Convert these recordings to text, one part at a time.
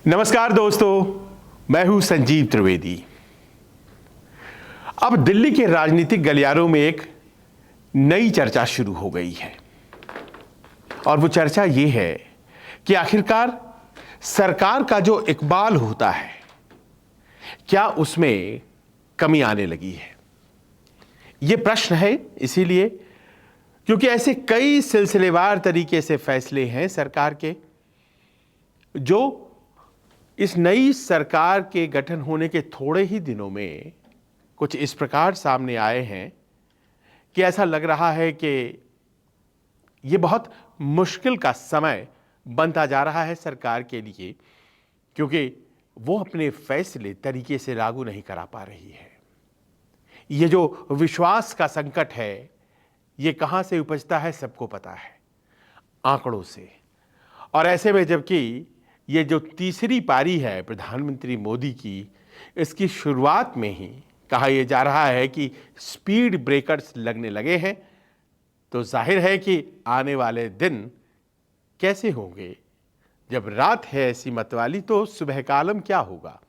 नमस्कार दोस्तों, मैं हूं संजीव त्रिवेदी। अब दिल्ली के राजनीतिक गलियारों में एक नई चर्चा शुरू हो गई है और वो चर्चा ये है कि आखिरकार सरकार का जो इकबाल होता है, क्या उसमें कमी आने लगी है। ये प्रश्न है इसीलिए क्योंकि ऐसे कई सिलसिलेवार तरीके से फैसले हैं सरकार के जो इस नई सरकार के गठन होने के थोड़े ही दिनों में कुछ इस प्रकार सामने आए हैं कि ऐसा लग रहा है कि ये बहुत मुश्किल का समय बनता जा रहा है सरकार के लिए, क्योंकि वो अपने फैसले तरीके से लागू नहीं करा पा रही है। ये जो विश्वास का संकट है, ये कहां से उपजता है सबको पता है, आंकड़ों से। और ऐसे में जबकि ये जो तीसरी पारी है प्रधानमंत्री मोदी की, इसकी शुरुआत में ही कहा यह जा रहा है कि स्पीड ब्रेकर्स लगने लगे हैं, तो जाहिर है कि आने वाले दिन कैसे होंगे। जब रात है ऐसी मतवाली तो सुबह का आलम क्या होगा।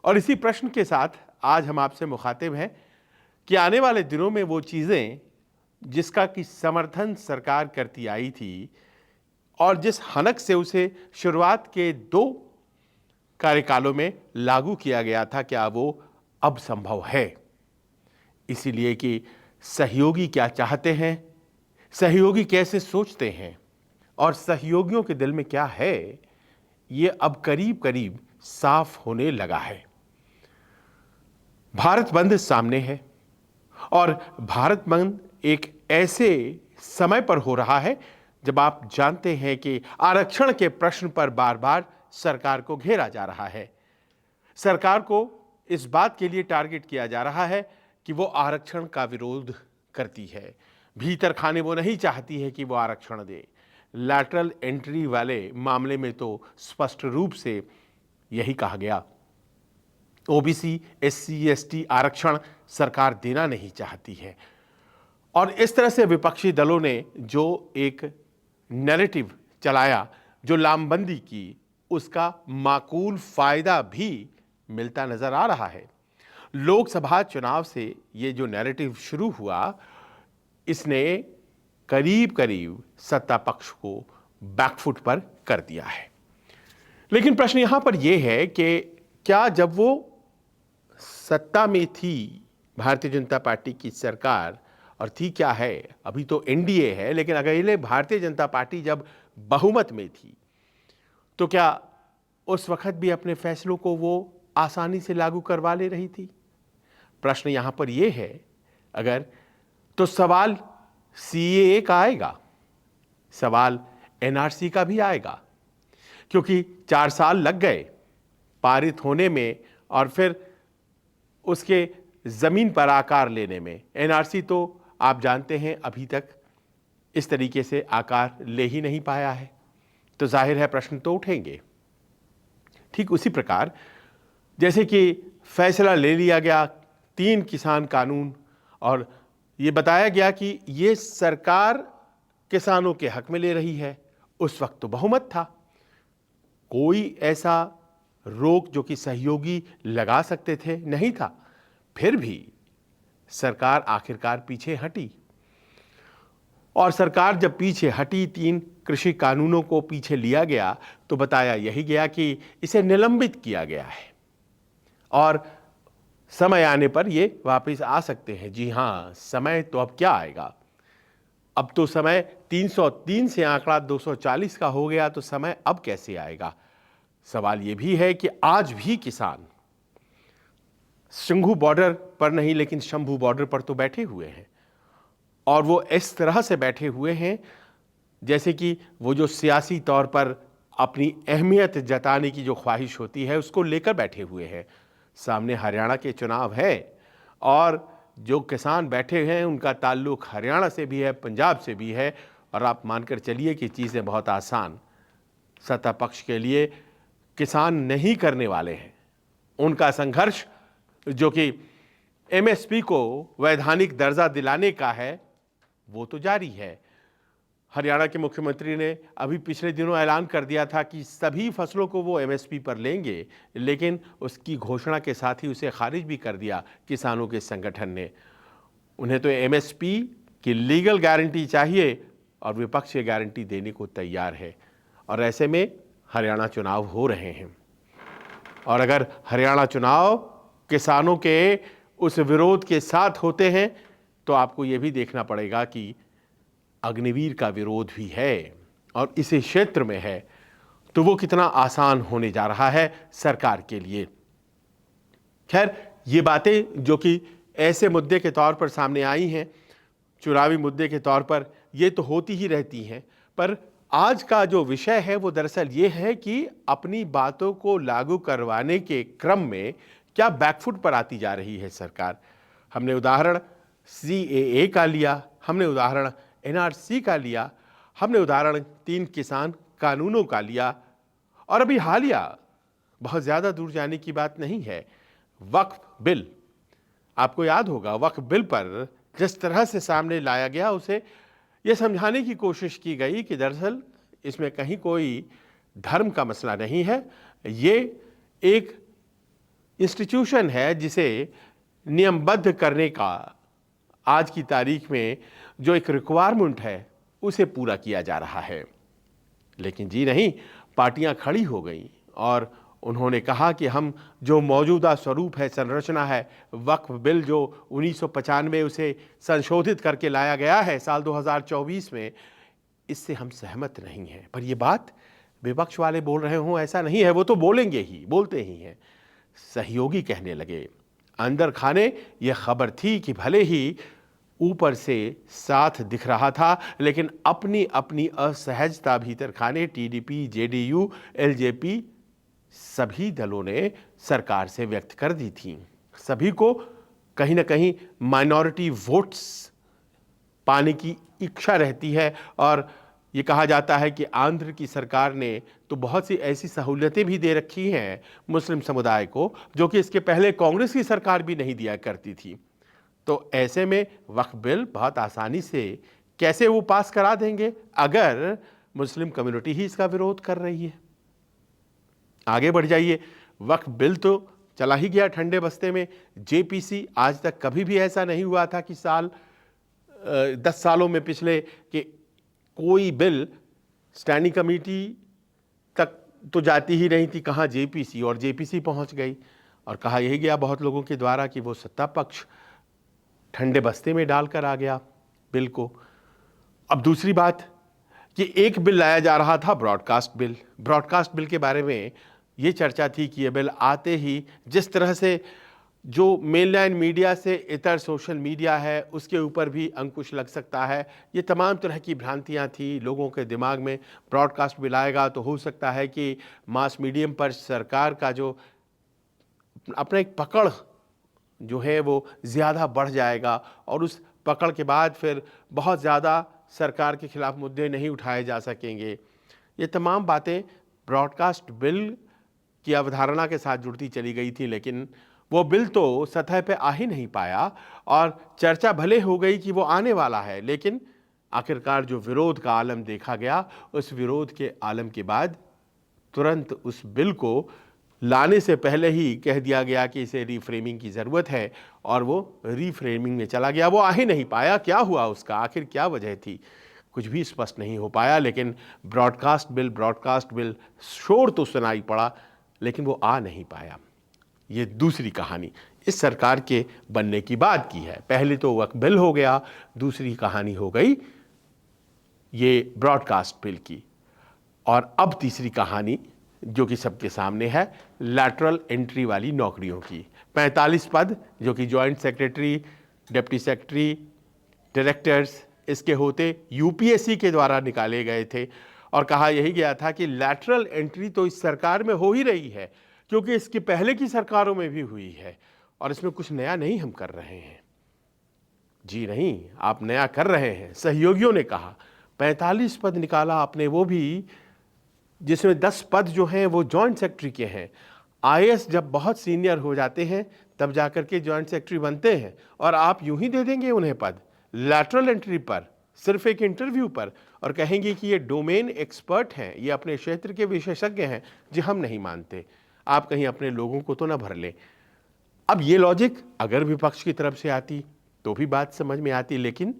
और इसी प्रश्न के साथ आज हम आपसे मुखातिब हैं कि आने वाले दिनों में वो चीज़ें जिसका कि समर्थन सरकार करती आई थी और जिस हनक से उसे शुरुआत के 2 कार्यकालों में लागू किया गया था, क्या वो अब संभव है। इसीलिए कि सहयोगी क्या चाहते हैं, सहयोगी कैसे सोचते हैं और सहयोगियों के दिल में क्या है, ये अब करीब करीब साफ होने लगा है। भारत बंद सामने है और भारत बंद एक ऐसे समय पर हो रहा है जब आप जानते हैं कि आरक्षण के प्रश्न पर बार बार सरकार को घेरा जा रहा है। सरकार को इस बात के लिए टारगेट किया जा रहा है कि वो आरक्षण का विरोध करती है, भीतर खाने वो नहीं चाहती है कि वो आरक्षण दे। लैटरल एंट्री वाले मामले में तो स्पष्ट रूप से यही कहा गया। ओबीसी, एससी, एसटी आरक्षण सरकार देना नहीं चाहती है। और इस तरह से विपक्षी दलों ने जो एक नैरेटिव चलाया, जो लामबंदी की, उसका माकूल फायदा भी मिलता नजर आ रहा है। लोकसभा चुनाव से ये जो नैरेटिव शुरू हुआ, इसने करीब करीब सत्ता पक्ष को बैकफुट पर कर दिया है। लेकिन प्रश्न यहां पर यह है कि क्या जब वो सत्ता में थी भारतीय जनता पार्टी की सरकार, और थी क्या है, अभी तो एनडीए है, लेकिन अकेले भारतीय जनता पार्टी जब बहुमत में थी तो क्या उस वक्त भी अपने फैसलों को वो आसानी से लागू करवा ले रही थी। प्रश्न यहां पर यह है अगर, तो सवाल सीएए का आएगा, सवाल एनआरसी का भी आएगा, क्योंकि 4 साल लग गए पारित होने में और फिर उसके जमीन पर आकार लेने में। एनआरसी तो आप जानते हैं अभी तक इस तरीके से आकार ले ही नहीं पाया है, तो जाहिर है प्रश्न तो उठेंगे। ठीक उसी प्रकार जैसे कि फैसला ले लिया गया 3 किसान कानून और ये बताया गया कि ये सरकार किसानों के हक में ले रही है, उस वक्त तो बहुमत था, कोई ऐसा रोक जो कि सहयोगी लगा सकते थे नहीं था। फिर भी सरकार आखिरकार पीछे हटी और सरकार जब पीछे हटी, 3 कृषि कानूनों को पीछे लिया गया तो बताया यही गया कि इसे निलंबित किया गया है और समय आने पर ये वापस आ सकते हैं। जी हां, समय तो अब क्या आएगा, अब तो समय 303 से आंकड़ा 240 का हो गया, तो समय अब कैसे आएगा। सवाल ये भी है कि आज भी किसान शंभू बॉर्डर पर नहीं लेकिन शंभू बॉर्डर पर तो बैठे हुए हैं और वो इस तरह से बैठे हुए हैं जैसे कि वो जो सियासी तौर पर अपनी अहमियत जताने की जो ख्वाहिश होती है उसको लेकर बैठे हुए हैं। सामने हरियाणा के चुनाव है और जो किसान बैठे हैं उनका ताल्लुक हरियाणा से भी है, पंजाब से भी है, और आप मानकर चलिए कि चीज़ें बहुत आसान सत्ता पक्ष के लिए किसान नहीं करने वाले हैं। उनका संघर्ष जो कि एमएसपी को वैधानिक दर्जा दिलाने का है, वो तो जारी है। हरियाणा के मुख्यमंत्री ने अभी पिछले दिनों ऐलान कर दिया था कि सभी फसलों को वो एमएसपी पर लेंगे, लेकिन उसकी घोषणा के साथ ही उसे खारिज भी कर दिया किसानों के संगठन ने। उन्हें तो एमएसपी की लीगल गारंटी चाहिए और विपक्ष ये गारंटी देने को तैयार है। और ऐसे में हरियाणा चुनाव हो रहे हैं, और अगर हरियाणा चुनाव किसानों के उस विरोध के साथ होते हैं तो आपको ये भी देखना पड़ेगा कि अग्निवीर का विरोध भी है और इसी क्षेत्र में है, तो वो कितना आसान होने जा रहा है सरकार के लिए। खैर, ये बातें जो कि ऐसे मुद्दे के तौर पर सामने आई हैं, चुनावी मुद्दे के तौर पर, ये तो होती ही रहती हैं, पर आज का जो विषय है वो दरअसल ये है कि अपनी बातों को लागू करवाने के क्रम में क्या बैकफुट पर आती जा रही है सरकार। हमने उदाहरण CAA का लिया, हमने उदाहरण NRC का लिया, हमने उदाहरण 3 किसान कानूनों का लिया, और अभी हालिया, बहुत ज़्यादा दूर जाने की बात नहीं है, वक्फ बिल। आपको याद होगा वक्फ बिल पर जिस तरह से सामने लाया गया, उसे ये समझाने की कोशिश की गई कि दरअसल इसमें कहीं कोई धर्म का मसला नहीं है, ये एक इंस्टीट्यूशन है जिसे नियमबद्ध करने का आज की तारीख में जो एक रिक्वायरमेंट है उसे पूरा किया जा रहा है। लेकिन जी नहीं, पार्टियां खड़ी हो गईं और उन्होंने कहा कि हम जो मौजूदा स्वरूप है, संरचना है, वक्फ बिल जो 1995 उसे संशोधित करके लाया गया है साल 2024 में, इससे हम सहमत नहीं हैं। पर ये बात विपक्ष वाले बोल रहे हों ऐसा नहीं है, वो तो बोलेंगे ही, बोलते ही हैं। सहयोगी कहने लगे, अंदर खाने ये खबर थी कि भले ही ऊपर से साथ दिख रहा था, लेकिन अपनी अपनी असहजता भीतर खाने TDP, JDU, LJP सभी दलों ने सरकार से व्यक्त कर दी थी। सभी को कहीं ना कहीं माइनॉरिटी वोट्स पाने की इच्छा रहती है, और ये कहा जाता है कि आंध्र की सरकार ने तो बहुत सी ऐसी सहूलियतें भी दे रखी हैं मुस्लिम समुदाय को, जो कि इसके पहले कांग्रेस की सरकार भी नहीं दिया करती थी। तो ऐसे में वक्फ बिल बहुत आसानी से कैसे वो पास करा देंगे अगर मुस्लिम कम्युनिटी ही इसका विरोध कर रही है। आगे बढ़ जाइए, वक्फ बिल तो चला ही गया ठंडे बस्ते में। JPC, आज तक कभी भी ऐसा नहीं हुआ था कि 10 सालों में पिछले कि कोई बिल स्टैंडिंग कमेटी तक तो जाती ही नहीं थी, कहाँ JPC, और JPC पहुंच गई। और कहा यही गया बहुत लोगों के द्वारा कि वो सत्ता पक्ष ठंडे बस्ते में डालकर आ गया बिल को। अब दूसरी बात कि एक बिल लाया जा रहा था, ब्रॉडकास्ट बिल। ब्रॉडकास्ट बिल के बारे में ये चर्चा थी कि ये बिल आते ही जिस तरह से जो मेनलाइन मीडिया से इतर सोशल मीडिया है उसके ऊपर भी अंकुश लग सकता है, ये तमाम तरह की भ्रांतियां थी लोगों के दिमाग में। ब्रॉडकास्ट बिल आएगा तो हो सकता है कि मास मीडियम पर सरकार का जो अपना एक पकड़ जो है वो ज़्यादा बढ़ जाएगा, और उस पकड़ के बाद फिर बहुत ज़्यादा सरकार के खिलाफ मुद्दे नहीं उठाए जा सकेंगे। ये तमाम बातें ब्रॉडकास्ट बिल की अवधारणा के साथ जुड़ती चली गई थी, लेकिन वो बिल तो सतह पे आ ही नहीं पाया, और चर्चा भले हो गई कि वो आने वाला है, लेकिन आखिरकार जो विरोध का आलम देखा गया, उस विरोध के आलम के बाद तुरंत उस बिल को लाने से पहले ही कह दिया गया कि इसे रीफ्रेमिंग की ज़रूरत है, और वो रीफ्रेमिंग में चला गया। वो आ ही नहीं पाया। क्या हुआ उसका, आखिर क्या वजह थी, कुछ भी स्पष्ट नहीं हो पाया। लेकिन ब्रॉडकास्ट बिल शोर तो सुनाई पड़ा, लेकिन वो आ नहीं पाया। ये दूसरी कहानी इस सरकार के बनने की बात की है। पहले तो वक्फ बिल हो गया, दूसरी कहानी हो गई ये ब्रॉडकास्ट बिल की, और अब तीसरी कहानी जो कि सबके सामने है, लैटरल एंट्री वाली नौकरियों की। 45 पद जो कि joint secretary, deputy secretary, directors इसके होते UPSC के द्वारा निकाले गए थे, और कहा यही गया था कि लैटरल एंट्री तो इस सरकार में हो ही रही है, क्योंकि इसके पहले की सरकारों में भी हुई है, और इसमें कुछ नया नहीं हम कर रहे हैं। जी नहीं, आप नया कर रहे हैं। सहयोगियों ने कहा 45 पद निकाला आपने, वो भी जिसमें 10 पद जो हैं वो जॉइंट सेक्रेटरी के हैं। IAS जब बहुत सीनियर हो जाते हैं तब जाकर के जॉइंट सेक्रेटरी बनते हैं, और आप यूं ही दे देंगे उन्हें पद लैटरल एंट्री पर। सिर्फ एक इंटरव्यू पर और कहेंगे कि ये डोमेन एक्सपर्ट हैं, ये अपने क्षेत्र के विशेषज्ञ हैं, जी हम नहीं मानते, आप कहीं अपने लोगों को तो ना भर लें। अब ये लॉजिक अगर विपक्ष की तरफ से आती तो भी बात समझ में आती, लेकिन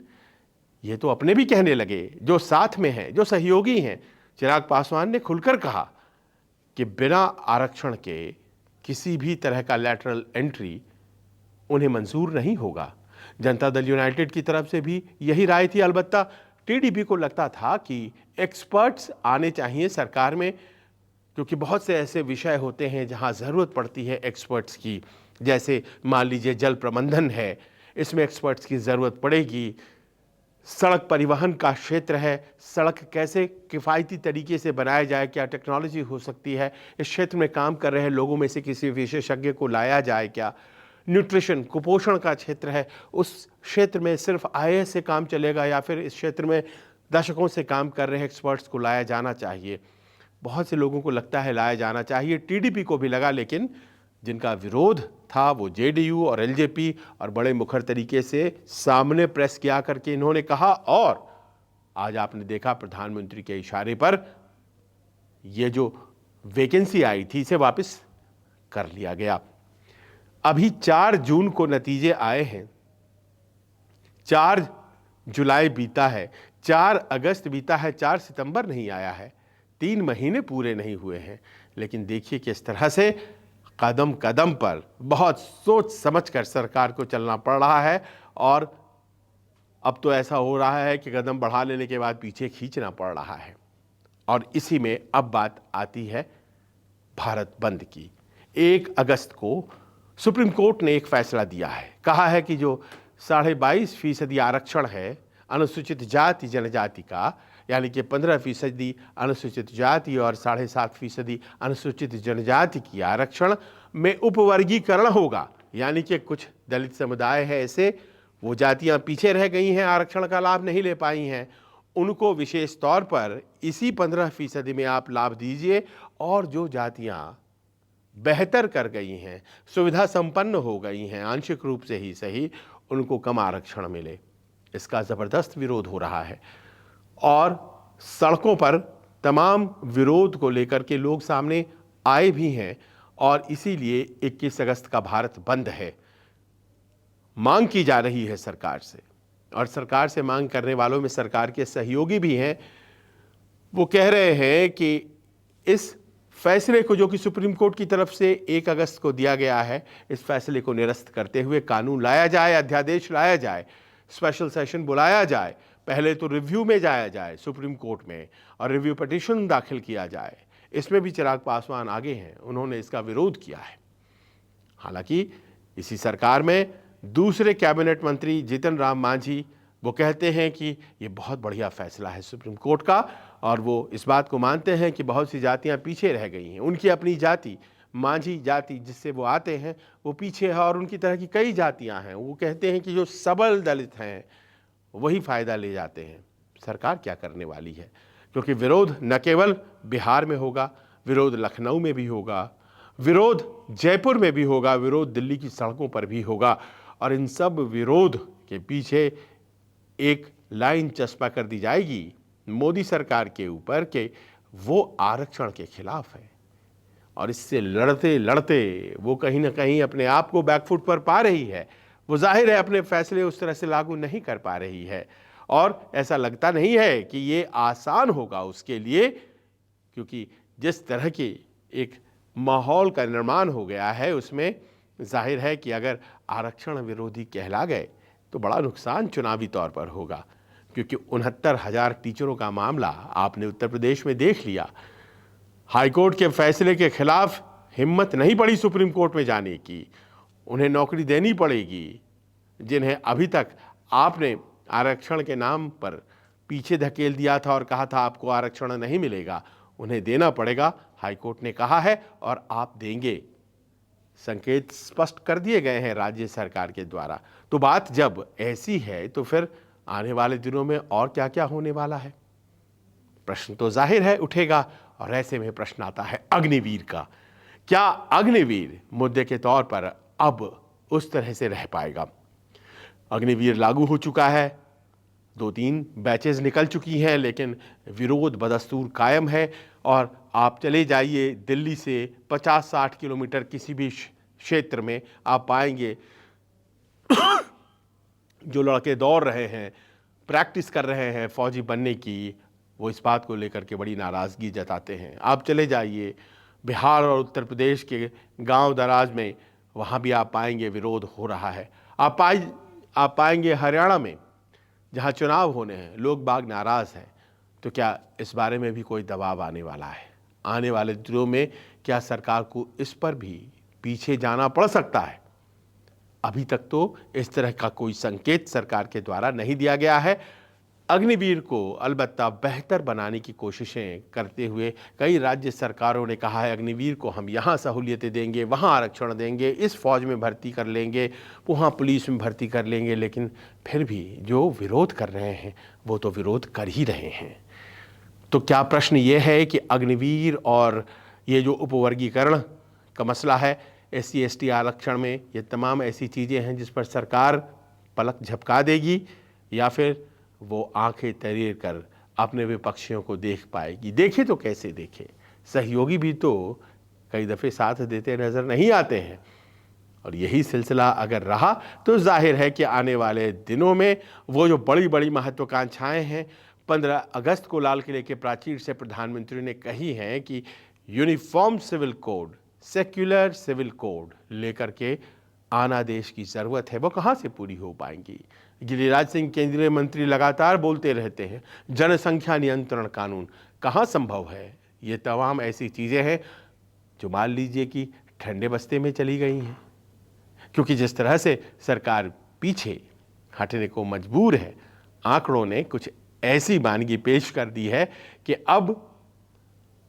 ये तो अपने भी कहने लगे, जो साथ में हैं, जो सहयोगी हैं। चिराग पासवान ने खुलकर कहा कि बिना आरक्षण के किसी भी तरह का लैटरल एंट्री उन्हें मंजूर नहीं होगा। जनता दल यूनाइटेड की तरफ से भी यही राय थी। अलबत्ता टीडीपी को लगता था कि एक्सपर्ट्स आने चाहिए सरकार में, क्योंकि बहुत से ऐसे विषय होते हैं जहां ज़रूरत पड़ती है एक्सपर्ट्स की। जैसे मान लीजिए जल प्रबंधन है, इसमें एक्सपर्ट्स की ज़रूरत पड़ेगी। सड़क परिवहन का क्षेत्र है, सड़क कैसे किफ़ायती तरीके से बनाया जाए, क्या टेक्नोलॉजी हो सकती है, इस क्षेत्र में काम कर रहे लोगों में से किसी विशेषज्ञ को लाया जाए क्या। न्यूट्रिशन, कुपोषण का क्षेत्र है, उस क्षेत्र में सिर्फ आईएएस से काम चलेगा या फिर इस क्षेत्र में दशकों से काम कर रहे एक्सपर्ट्स को लाया जाना चाहिए। बहुत से लोगों को लगता है लाया जाना चाहिए, टीडीपी को भी लगा, लेकिन जिनका विरोध था वो जेडीयू और एलजेपी और बड़े मुखर तरीके से सामने प्रेस किया करके इन्होंने कहा। और आज आपने देखा प्रधानमंत्री के इशारे पर ये जो वैकेंसी आई थी इसे वापस कर लिया गया। अभी 4 जून को नतीजे आए हैं, 4 जुलाई बीता है, 4 अगस्त बीता है, 4 सितंबर नहीं आया है, 3 महीने पूरे नहीं हुए हैं। लेकिन देखिए किस तरह से कदम कदम पर बहुत सोच समझकर सरकार को चलना पड़ रहा है। और अब तो ऐसा हो रहा है कि कदम बढ़ा लेने के बाद पीछे खींचना पड़ रहा है। और इसी में अब बात आती है भारत बंद की। 1 अगस्त को सुप्रीम कोर्ट ने एक फैसला दिया है, कहा है कि जो 22.5% आरक्षण है अनुसूचित जाति जनजाति का, यानी कि 15% अनुसूचित जाति और 7.5% अनुसूचित जनजाति की आरक्षण में उपवर्गीकरण होगा। यानी कि कुछ दलित समुदाय है ऐसे, वो जातियां पीछे रह गई हैं, आरक्षण का लाभ नहीं ले पाई हैं, उनको विशेष तौर पर इसी 15% में आप लाभ दीजिए। और जो जातियां बेहतर कर गई हैं, सुविधा संपन्न हो गई हैं, आंशिक रूप से ही सही, उनको कम आरक्षण मिले। इसका ज़बरदस्त विरोध हो रहा है और सड़कों पर तमाम विरोध को लेकर के लोग सामने आए भी हैं। और इसीलिए 21 अगस्त का भारत बंद है। मांग की जा रही है सरकार से, और सरकार से मांग करने वालों में सरकार के सहयोगी भी हैं। वो कह रहे हैं कि इस फैसले को, जो कि सुप्रीम कोर्ट की तरफ से 1 अगस्त को दिया गया है, इस फैसले को निरस्त करते हुए कानून लाया जाए, अध्यादेश लाया जाए, स्पेशल सेशन बुलाया जाए, पहले तो रिव्यू में जाया जाए सुप्रीम कोर्ट में और रिव्यू पिटीशन दाखिल किया जाए। इसमें भी चिराग पासवान आगे हैं, उन्होंने इसका विरोध किया है। हालांकि इसी सरकार में दूसरे कैबिनेट मंत्री जीतन राम मांझी वो कहते हैं कि ये बहुत बढ़िया फैसला है सुप्रीम कोर्ट का, और वो इस बात को मानते हैं कि बहुत सी जातियां पीछे रह गई हैं। उनकी अपनी जाति, मांझी जाति जिससे वो आते हैं, वो पीछे है, और उनकी तरह की कई जातियां हैं। वो कहते हैं कि जो सबल दलित हैं वही फ़ायदा ले जाते हैं। सरकार क्या करने वाली है? क्योंकि विरोध न केवल बिहार में होगा, विरोध लखनऊ में भी होगा, विरोध जयपुर में भी होगा, विरोध दिल्ली की सड़कों पर भी होगा। और इन सब विरोध के पीछे एक लाइन चस्पा कर दी जाएगी मोदी सरकार के ऊपर कि वो आरक्षण के खिलाफ है, और इससे लड़ते लड़ते वो कहीं ना कहीं अपने आप को बैकफुट पर पा रही है। वो जाहिर है अपने फैसले उस तरह से लागू नहीं कर पा रही है, और ऐसा लगता नहीं है कि ये आसान होगा उसके लिए, क्योंकि जिस तरह की एक माहौल का निर्माण हो गया है उसमें जाहिर है कि अगर आरक्षण विरोधी कहला गए तो बड़ा नुकसान चुनावी तौर पर होगा। क्योंकि 69,000 टीचरों का मामला आपने उत्तर प्रदेश में देख लिया। हाईकोर्ट के फैसले के खिलाफ हिम्मत नहीं पड़ी सुप्रीम कोर्ट में जाने की, उन्हें नौकरी देनी पड़ेगी। जिन्हें अभी तक आपने आरक्षण के नाम पर पीछे धकेल दिया था और कहा था आपको आरक्षण नहीं मिलेगा, उन्हें देना पड़ेगा, हाईकोर्ट ने कहा है, और आप देंगे। संकेत स्पष्ट कर दिए गए हैं राज्य सरकार के द्वारा। तो बात जब ऐसी है तो फिर आने वाले दिनों में और क्या क्या होने वाला है, प्रश्न तो जाहिर है उठेगा। और ऐसे में प्रश्न आता है अग्निवीर का। क्या अग्निवीर मुद्दे के तौर पर अब उस तरह से रह पाएगा? अग्निवीर लागू हो चुका है, 2-3 बैचेस निकल चुकी हैं, लेकिन विरोध बदस्तूर कायम है। और आप चले जाइए दिल्ली से 50-60 किलोमीटर किसी भी क्षेत्र में, आप पाएंगे जो लड़के दौड़ रहे हैं, प्रैक्टिस कर रहे हैं फौजी बनने की, वो इस बात को लेकर के बड़ी नाराज़गी जताते हैं। आप चले जाइए बिहार और उत्तर प्रदेश के गांव दराज में, वहाँ भी आप पाएंगे विरोध हो रहा है। आप पाएंगे हरियाणा में, जहाँ चुनाव होने हैं, लोग बाग नाराज़ हैं। तो क्या इस बारे में भी कोई दबाव आने वाला है? आने वाले दिनों में क्या सरकार को इस पर भी पीछे जाना पड़ सकता है? अभी तक तो इस तरह का कोई संकेत सरकार के द्वारा नहीं दिया गया है। अग्निवीर को अलबत्ता बेहतर बनाने की कोशिशें करते हुए कई राज्य सरकारों ने कहा है, अग्निवीर को हम यहाँ सहूलियतें देंगे, वहाँ आरक्षण देंगे, इस फौज में भर्ती कर लेंगे, वहाँ पुलिस में भर्ती कर लेंगे। लेकिन फिर भी जो विरोध कर रहे हैं वो तो विरोध कर ही रहे हैं। तो क्या प्रश्न ये है कि अग्निवीर और ये जो उपवर्गीकरण का मसला है, SC/ST आरक्षण में, ये तमाम ऐसी चीज़ें हैं जिस पर सरकार पलक झपका देगी, या फिर वो आंखें तरीर कर अपने विपक्षियों को देख पाएगी? देखे तो कैसे देखे, सहयोगी भी तो कई दफ़े साथ देते नज़र नहीं आते हैं। और यही सिलसिला अगर रहा तो जाहिर है कि आने वाले दिनों में वो जो बड़ी बड़ी महत्वाकांक्षाएं हैं, 15 अगस्त को लाल किले के प्राचीर से प्रधानमंत्री ने कही हैं कि uniform civil code, secular civil code लेकर के आना देश की ज़रूरत है, वो कहाँ से पूरी हो पाएंगी? गिरिराज सिंह केंद्रीय मंत्री लगातार बोलते रहते हैं जनसंख्या नियंत्रण कानून, कहाँ संभव है? ये तमाम ऐसी चीज़ें हैं जो मान लीजिए कि ठंडे बस्ते में चली गई हैं, क्योंकि जिस तरह से सरकार पीछे हटने को मजबूर है, आंकड़ों ने कुछ ऐसी वानगी पेश कर दी है कि अब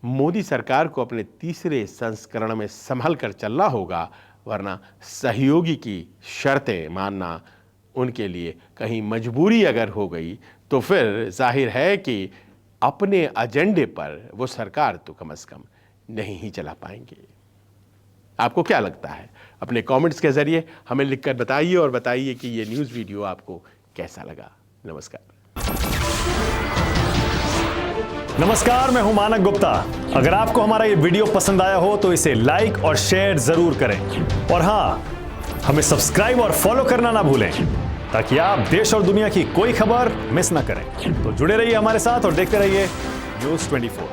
मोदी सरकार को अपने तीसरे संस्करण में संभल कर चलना होगा, वरना सहयोगी की शर्तें मानना उनके लिए कहीं मजबूरी अगर हो गई तो फिर जाहिर है कि अपने एजेंडे पर वो सरकार तो कम से कम नहीं ही चला पाएंगे। आपको क्या लगता है? अपने कमेंट्स के जरिए हमें लिखकर बताइए, और बताइए कि ये न्यूज़ वीडियो आपको कैसा लगा। नमस्कार, मैं हूं मानक गुप्ता। अगर आपको हमारा ये वीडियो पसंद आया हो तो इसे लाइक और शेयर जरूर करें, और हाँ, हमें सब्सक्राइब और फॉलो करना ना भूलें, ताकि आप देश और दुनिया की कोई खबर मिस ना करें। तो जुड़े रहिए हमारे साथ और देखते रहिए न्यूज़ 24।